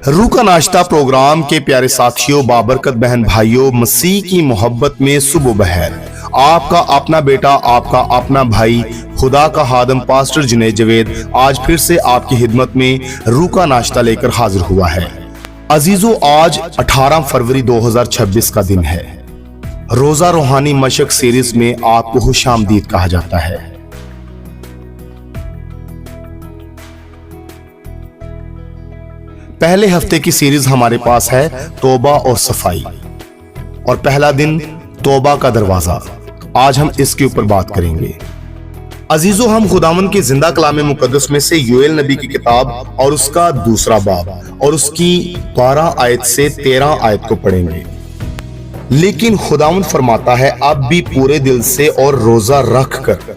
रूह का नाश्ता प्रोग्राम के प्यारे साथियों, बाबरकत बहन भाइयों, मसीह की मोहब्बत में सुबह बहर आपका अपना बेटा, आपका अपना भाई, खुदा का खादम पास्टर जुनैद जवेद आज फिर से आपकी खिदमत में रूह का नाश्ता लेकर हाजिर हुआ है। अजीजों, आज 18 फरवरी 2026 का दिन है। रोजा रूहानी मशक सीरीज में आपको खुशामदीद कहा जाता है। पहले हफ्ते की सीरीज हमारे पास है तौबा और सफाई, और पहला दिन तौबा का दरवाजा। आज हम इसके ऊपर बात करेंगे। अजीजों, हम खुदावंद के जिंदा कलाम मुकद्दस में से योएल नबी की किताब और उसका दूसरा बाब और उसकी 12 आयत से 13 आयत को पढ़ेंगे। लेकिन खुदावंद फरमाता है, अब भी पूरे दिल से और रोजा रख कर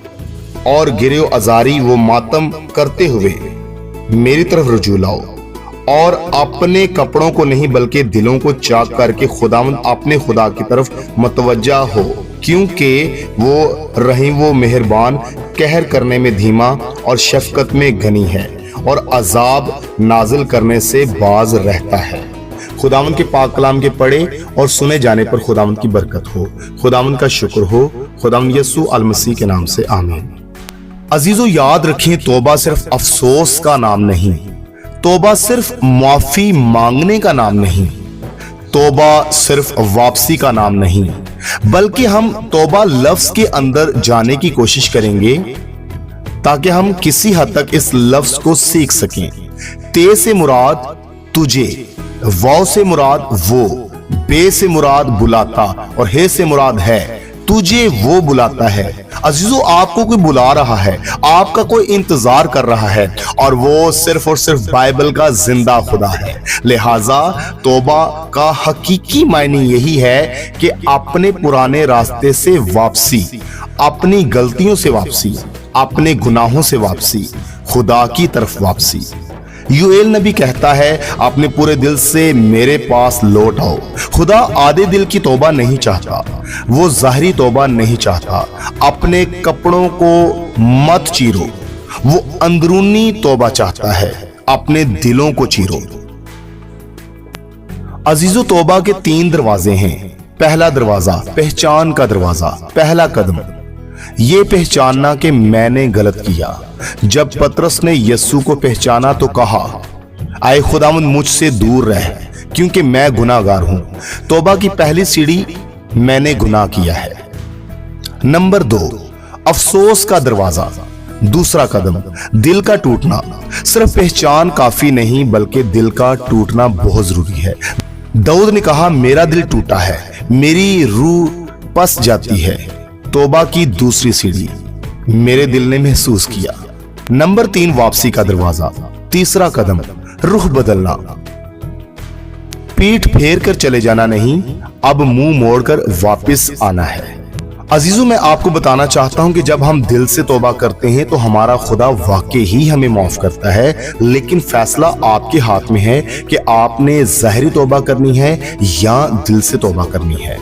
और गिरे अजारी वो मातम करते हुए मेरी तरफ रुजू लाओ, और अपने कपड़ों को नहीं बल्कि दिलों को चाक करके खुदावंद अपने खुदा की तरफ मतवज्जा हो, क्योंकि वो रहीम वो मेहरबान, कहर करने में धीमा और शफकत में घनी है, और अजाब नाजिल करने से बाज रहता है। खुदावंद के पाक कलाम के पढ़े और सुने जाने पर खुदावंद की बरकत हो, खुदावंद का शुक्र हो, खुदावंद यसू अल मसीह के नाम से आमीन। अजीजों, याद रखें, तौबा सिर्फ अफसोस का नाम नहीं, तौबा सिर्फ माफी मांगने का नाम नहीं, तौबा सिर्फ वापसी का नाम नहीं, बल्कि हम तौबा लफ्ज के अंदर जाने की कोशिश करेंगे ताकि हम किसी हद तक इस लफ्ज को सीख सकें। ते से मुराद तुझे, वाव से मुराद वो, बे से मुराद बुलाता और हे से मुराद है। तुझे वो बुलाता है। अजीजों, आपको कोई बुला रहा है, आपका कोई इंतजार कर रहा है, और वो सिर्फ और सिर्फ बाइबल का जिंदा खुदा है। लिहाजा तौबा का हकीकी मायने यही है कि अपने पुराने रास्ते से वापसी, अपनी गलतियों से वापसी, अपने गुनाहों से वापसी, खुदा की तरफ वापसी। योएल नबी कहता है, अपने पूरे दिल से मेरे पास लौट आओ। खुदा आधे दिल की तौबा नहीं चाहता, वो ज़ाहिरी तौबा नहीं चाहता। अपने कपड़ों को मत चीरो, वो अंदरूनी तौबा चाहता है। अपने दिलों को चीरो। अजीजों, तौबा के 3 दरवाजे हैं। पहला दरवाजा पहचान का दरवाजा, पहला कदम ये पहचानना कि मैंने गलत किया। जब पतरस ने यस्सू को पहचाना तो कहा, आए खुदावंद मुझसे दूर रह, क्योंकि मैं गुनाहगार हूं। तौबा की पहली सीढ़ी, मैंने गुनाह किया है। नंबर 2 अफसोस का दरवाजा, दूसरा कदम दिल का टूटना। सिर्फ पहचान काफी नहीं, बल्कि दिल का टूटना बहुत जरूरी है। दाऊद ने कहा, मेरा दिल टूटा है, मेरी रूह पस जाती है। तौबा की दूसरी सीढ़ी, मेरे दिल ने महसूस किया। नंबर 3 वापसी का दरवाजा, तीसरा कदम रुख बदलना। पीठ फेर कर चले जाना नहीं, अब मुंह मोड़कर वापस आना है। अजीजों, मैं आपको बताना चाहता हूं कि जब हम दिल से तौबा करते हैं तो हमारा खुदा वाकई ही हमें माफ करता है, लेकिन फैसला आपके हाथ में है कि आपने ज़ाहिरी तौबा करनी है या दिल से तौबा करनी है।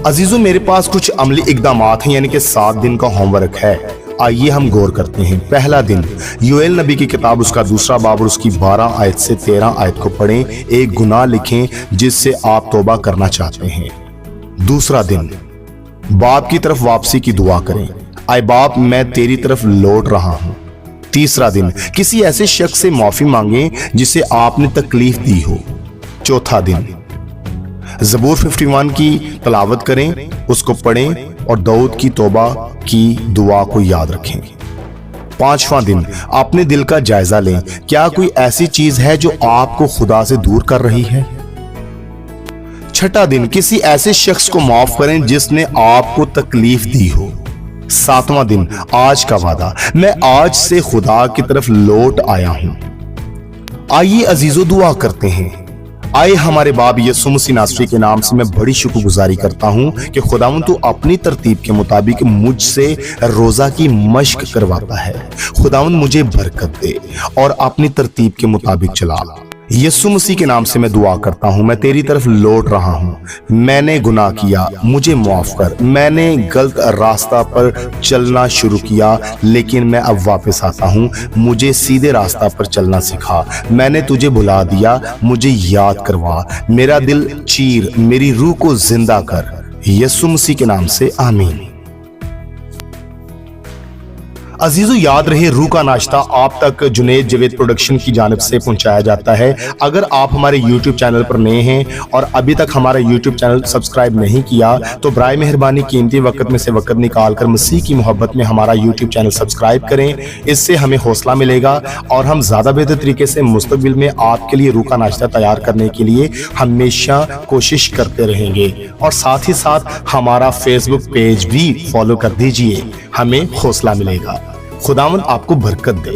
अजीजों, मेरे पास कुछ अमली इकदामात हैं, यानी कि 7 दिन का होमवर्क है। आइए हम गौर करते हैं। पहला दिन योएल नबी की किताब, उसका दूसरा बाब और उसकी 12 आयत से 13 आयत को पढ़ें। एक गुनाह लिखें जिससे आप तौबा करना चाहते हैं। दूसरा दिन बाप की तरफ वापसी की दुआ करें, आए बाप मैं तेरी तरफ लौट रहा हूं। तीसरा दिन किसी ऐसे शख्स से माफी मांगें जिसे आपने तकलीफ दी हो। चौथा दिन ज़बूर 51 की तलावत करें, उसको पढ़ें और दाऊद की तौबा की दुआ को याद रखें। 5वां दिन अपने दिल का जायजा लें, क्या कोई ऐसी चीज है जो आपको खुदा से दूर कर रही है। 6वां दिन किसी ऐसे शख्स को माफ करें जिसने आपको तकलीफ दी हो। 7वां दिन आज का वादा, मैं आज से खुदा की तरफ लौट आया हूं। आइए अजीजों, दुआ करते हैं। आए हमारे बाप यीशु मसीह नासरी के नाम से मैं बड़ी शुक्रगुजारी करता हूं कि खुदावंद तू अपनी तरतीब के मुताबिक मुझसे रोजा की मश्क करवाता है। खुदावंद मुझे बरकत दे और अपनी तरतीब के मुताबिक चला। यीशु मसीह के नाम से मैं दुआ करता हूँ, मैं तेरी तरफ लौट रहा हूँ। मैंने गुनाह किया, मुझे माफ कर। मैंने गलत रास्ता पर चलना शुरू किया, लेकिन मैं अब वापस आता हूँ। मुझे सीधे रास्ता पर चलना सिखा। मैंने तुझे भुला दिया, मुझे याद करवा। मेरा दिल चीर, मेरी रूह को जिंदा कर। यीशु मसीह के नाम से आमीन। अजीजों, याद रहे, रूह का नाश्ता आप तक जुनेद जवेद प्रोडक्शन की जानिब से पहुंचाया जाता है। अगर आप हमारे YouTube चैनल पर नए हैं और अभी तक हमारा YouTube चैनल सब्सक्राइब नहीं किया तो बराए मेहरबानी कीमती वक्त में से वक्त निकाल कर मसीह की मोहब्बत में हमारा YouTube चैनल सब्सक्राइब करें। इससे हमें हौसला मिलेगा और हम ज़्यादा बेहतर तरीके से मुस्तकबिल में आपके लिए रूह का नाश्ता तैयार करने के लिए हमेशा कोशिश करते रहेंगे। और साथ ही साथ हमारा फेसबुक पेज भी फॉलो कर दीजिए, हमें हौसला मिलेगा। खुदावंद आपको बरकत दे।